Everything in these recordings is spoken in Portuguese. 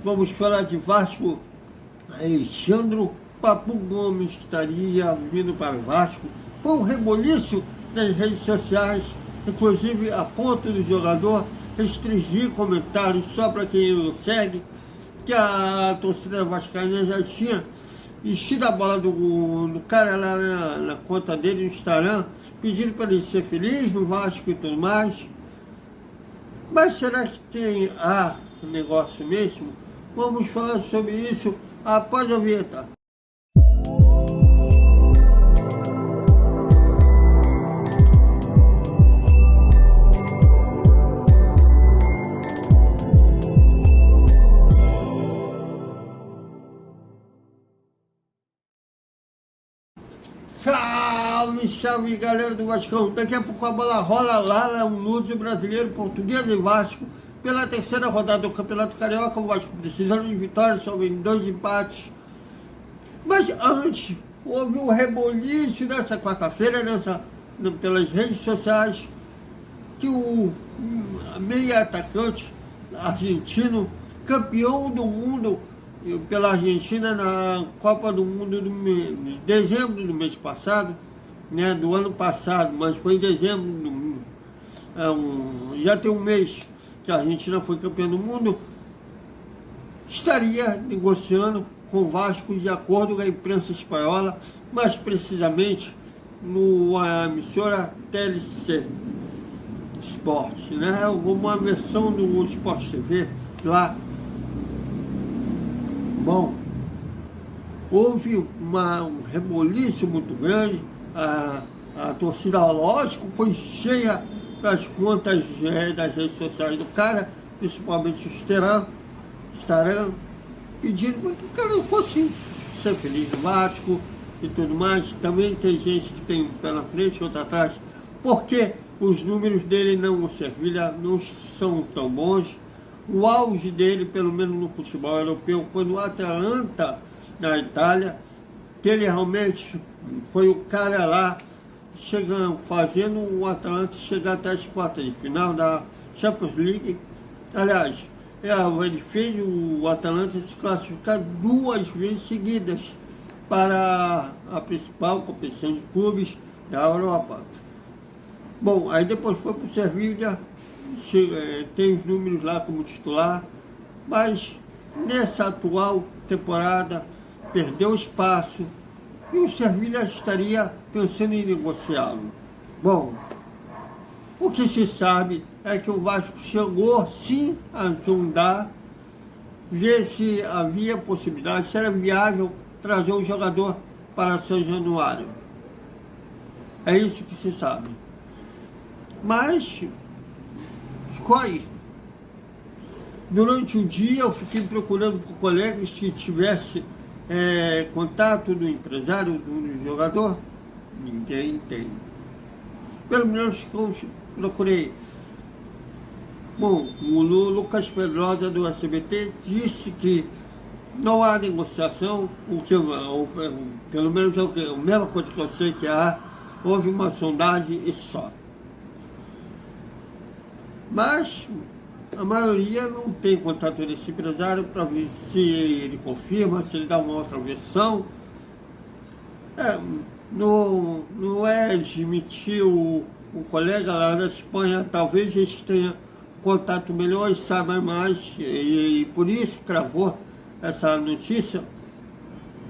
Vamos falar de Vasco. Alexandre Papu Gomes estaria vindo para o Vasco com o reboliço nas redes sociais, inclusive a ponto do jogador restringir comentários só para quem o segue, que a torcida vascaína já tinha enchido a bola do cara lá na conta dele no Instagram, pedindo para ele ser feliz no Vasco e tudo mais. Mas será que tem negócio mesmo? Vamos falar sobre isso após a vinheta. Salve, salve galera do Vascão. Daqui a pouco a bola rola lá no Luso Brasileiro, Português e Vasco. Pela terceira rodada do Campeonato Carioca, o Vasco precisando de vitórias, só vem 2 empates. Mas antes, houve um reboliço nessa quarta-feira, pelas redes sociais, que o meia atacante argentino, campeão do mundo pela Argentina na Copa do Mundo de dezembro do mês passado, né, do ano passado, mas foi em dezembro, já tem um mês que a Argentina foi campeã do mundo, estaria negociando com o Vasco de acordo com a imprensa espanhola, mais precisamente na emissora TLC Sport, né, uma versão do Sport TV lá. Bom, houve um reboliço muito grande, a torcida, lógico, foi cheia das contas das redes sociais do cara, principalmente o Instagram, pedindo para que o cara fosse ser feliz no Vasco e tudo mais. Também tem gente que tem um pé na frente e outro atrás, porque os números dele no Sevilha não são tão bons. O auge dele, pelo menos no futebol europeu, foi no Atalanta, na Itália, que ele realmente foi o cara lá, fazendo o Atalanta chegar até as quartas de final da Champions League. Aliás, ele fez o Atalanta se classificar 2 vezes seguidas para a principal competição de clubes da Europa. Bom, aí depois foi para o Sevilha, tem os números lá como titular, mas nessa atual temporada perdeu espaço e o Sevilha estaria pensando em negociá-lo. Bom, o que se sabe é que o Vasco chegou sim a sondar, ver se havia possibilidade, se era viável trazer o jogador para São Januário. É isso que se sabe. Mas ficou aí. Durante o dia eu fiquei procurando por colegas que tivesse contato do empresário, do jogador. Ninguém tem. Pelo menos procurei. Bom, o Lucas Pedrosa do SBT disse que não há negociação, pelo menos a mesma coisa que eu sei que houve uma sondagem e só. Mas a maioria não tem contato desse empresário para ver se ele confirma, se ele dá uma outra versão. Não é admitir o colega lá da Espanha, talvez eles tenham contato melhor e saibam mais, e por isso cravou essa notícia.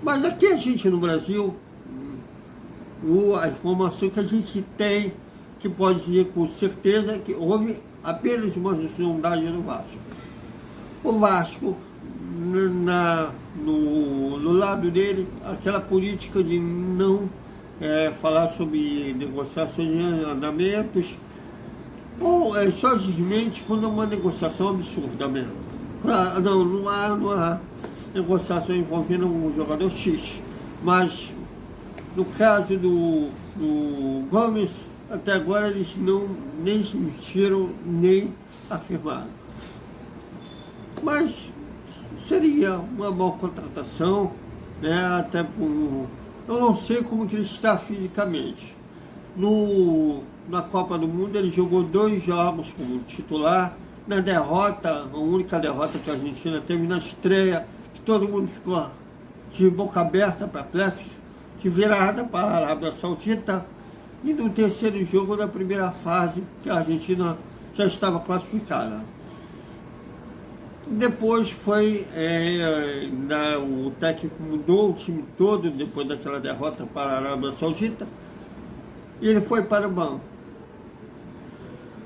Mas aqui a gente no Brasil, a informação que a gente tem, que pode dizer com certeza que houve apenas uma sondagem no Vasco. O Vasco, no lado dele, aquela política de não falar sobre negociações em andamentos, ou só desmente quando é uma negociação absurda mesmo. Não há negociação envolvendo um jogador X, mas no caso do Gomes, até agora eles nem mentiram, nem afirmaram. Mas seria uma boa contratação, né? Até por... Eu não sei como que ele está fisicamente. Na Copa do Mundo ele jogou 2 jogos como titular, na derrota, a única derrota que a Argentina teve na estreia, que todo mundo ficou de boca aberta, perplexo, de virada para a Arábia Saudita, e no terceiro jogo da primeira fase, que a Argentina já estava classificada. Depois o técnico mudou o time todo, depois daquela derrota para a Arábia Saudita, e ele foi para o banco.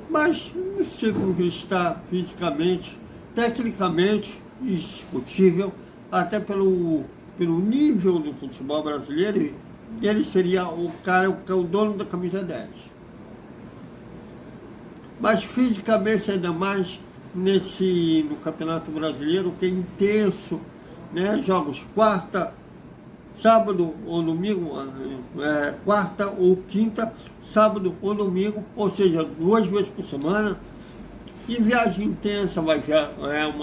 Mas não sei como ele está fisicamente, tecnicamente, indiscutível, até pelo nível do futebol brasileiro, ele seria o cara, o dono da camisa 10. Mas fisicamente ainda mais no Campeonato Brasileiro, que é intenso, né? Jogos quarta, sábado ou domingo, quarta ou quinta, sábado ou domingo, ou seja, 2 vezes por semana. E viagem intensa, uma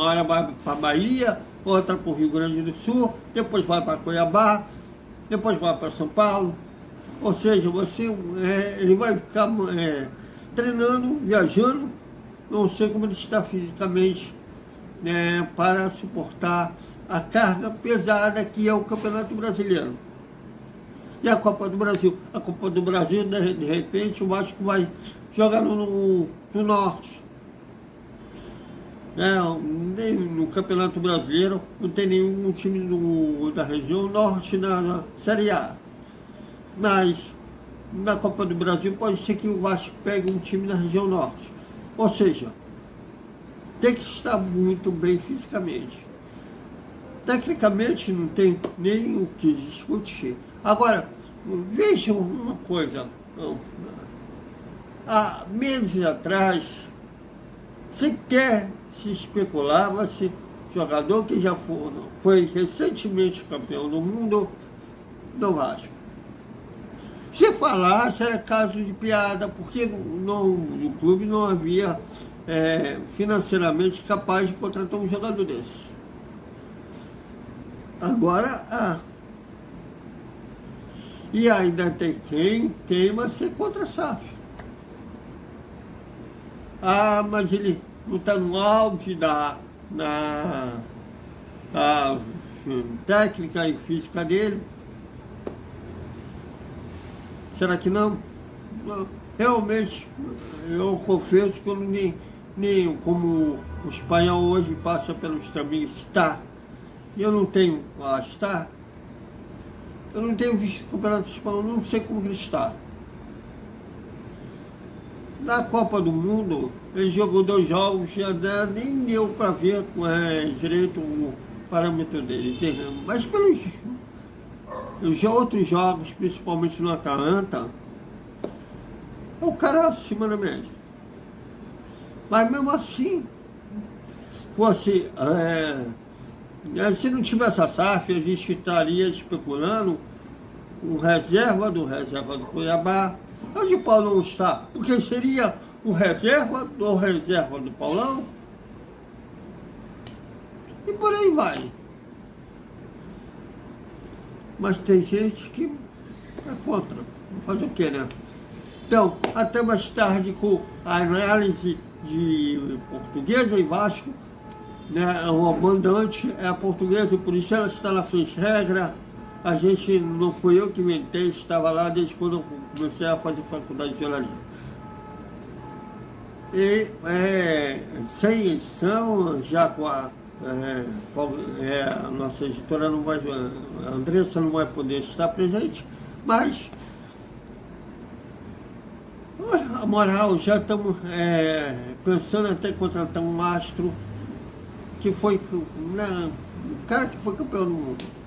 hora vai para Bahia, outra para o Rio Grande do Sul, depois vai para Cuiabá, depois vai para São Paulo. Ou seja, ele vai ficar treinando, viajando, não sei como ele está fisicamente, para suportar a carga pesada que é o Campeonato Brasileiro. E a Copa do Brasil? A Copa do Brasil, de repente, o Vasco vai jogar no Norte. No Campeonato Brasileiro não tem nenhum time da região Norte na Série A. Mas na Copa do Brasil pode ser que o Vasco pegue um time da região Norte. Ou seja, tem que estar muito bem fisicamente. Tecnicamente não tem nem o que discutir. Agora, veja uma coisa. Há meses atrás, sequer se especulava-se jogador que já foi recentemente campeão do mundo do Vasco. Se falasse, era caso de piada, porque no clube não havia financeiramente capaz de contratar um jogador desse. Agora, e ainda tem quem queima ser contra a SAF. Mas ele não está no auge da técnica e física dele. Será que não? Realmente, eu confesso que eu nem como o espanhol hoje passa pelos caminhos Star, e eu não tenho a Star, eu não tenho visto o Campeonato Espanhol, não sei como ele está. Na Copa do Mundo, ele jogou 2 jogos, já nem deu para ver direito o parâmetro dele. Mas pelos outros jogos, principalmente no Atalanta, é o cara acima da média. Mas mesmo assim, se não tivesse a SAF, a gente estaria especulando o reserva do Cuiabá. Onde o Paulão está? Porque seria o reserva do Paulão? E por aí vai. Mas tem gente que é contra. Fazer o quê, né? Então, até mais tarde com a análise de Portuguesa e Vasco, né? O mandante é a Portuguesa, por isso ela está na frente de regra. A gente, não fui eu que inventei, estava lá desde quando eu comecei a fazer faculdade de jornalismo. E sem edição, já com a nossa editora não vai, a Andressa não vai poder estar presente, mas a moral, já estamos pensando até em contratar um astro que foi o cara que foi campeão do mundo.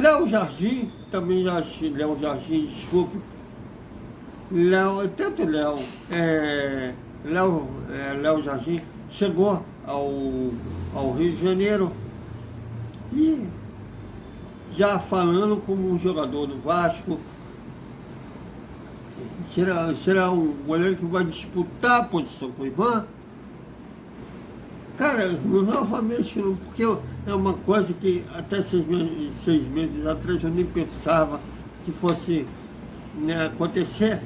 Léo Jardim, também Léo Jardim, desculpe. Léo Jardim chegou ao Rio de Janeiro e já falando como um jogador do Vasco, será um goleiro que vai disputar a posição com o Ivan. Cara, novamente, porque é uma coisa que até 6 meses atrás eu nem pensava que fosse, né, acontecer.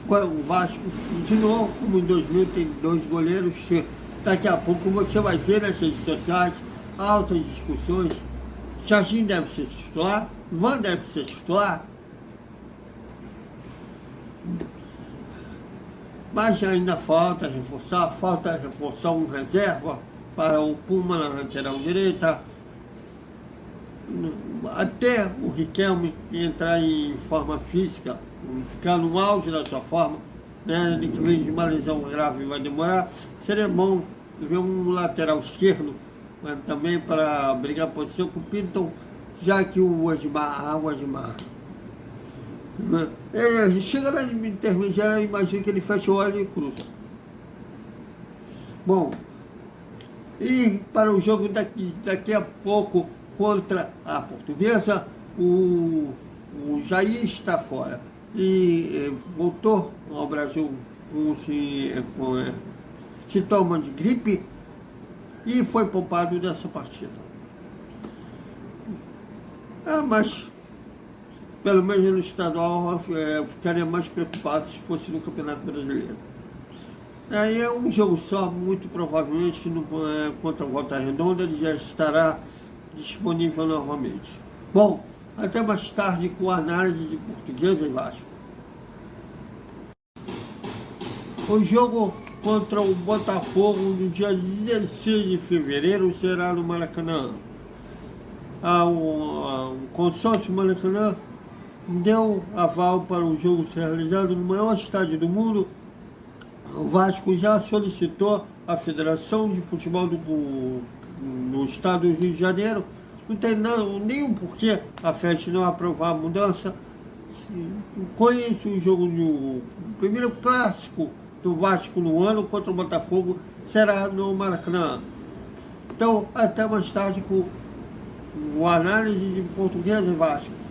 O Vasco, de novo, como em 2000, tem 2 goleiros que daqui a pouco você vai ver nas redes sociais altas discussões. Jorginho deve ser titular, Ivan deve ser titular. Mas ainda falta reforçar um reserva para o Puma na lateral direita. Até o Riquelme entrar em forma física, ficar no auge da sua forma, né? Ele que vem de uma lesão grave vai demorar. Seria bom ver um lateral esquerdo, mas também para brigar por posição com o Pinton, já que o Osmar, né? Ele chega na intermediária, imagina que ele fecha o olho e cruza. Bom, e para o jogo daqui a pouco contra a Portuguesa, o Jair está fora e voltou ao Brasil com sintoma de gripe e foi poupado dessa partida. Mas pelo menos no estadual eu ficaria mais preocupado se fosse no Campeonato Brasileiro. Aí é um jogo só, muito provavelmente contra a Volta Redonda ele já estará disponível novamente. Bom, até mais tarde com a análise de Portuguesa e Vasco. O jogo contra o Botafogo no dia 16 de fevereiro será no Maracanã. O consórcio Maracanã deu aval para o jogo ser realizado no maior estádio do mundo. O Vasco já solicitou à Federação de Futebol no estado do Rio de Janeiro. Não tem nenhum porquê a FET não aprovar a mudança. Conheço o jogo o primeiro clássico do Vasco no ano contra o Botafogo será no Maracanã. Então, até mais tarde com a análise de Portuguesa e Vasco.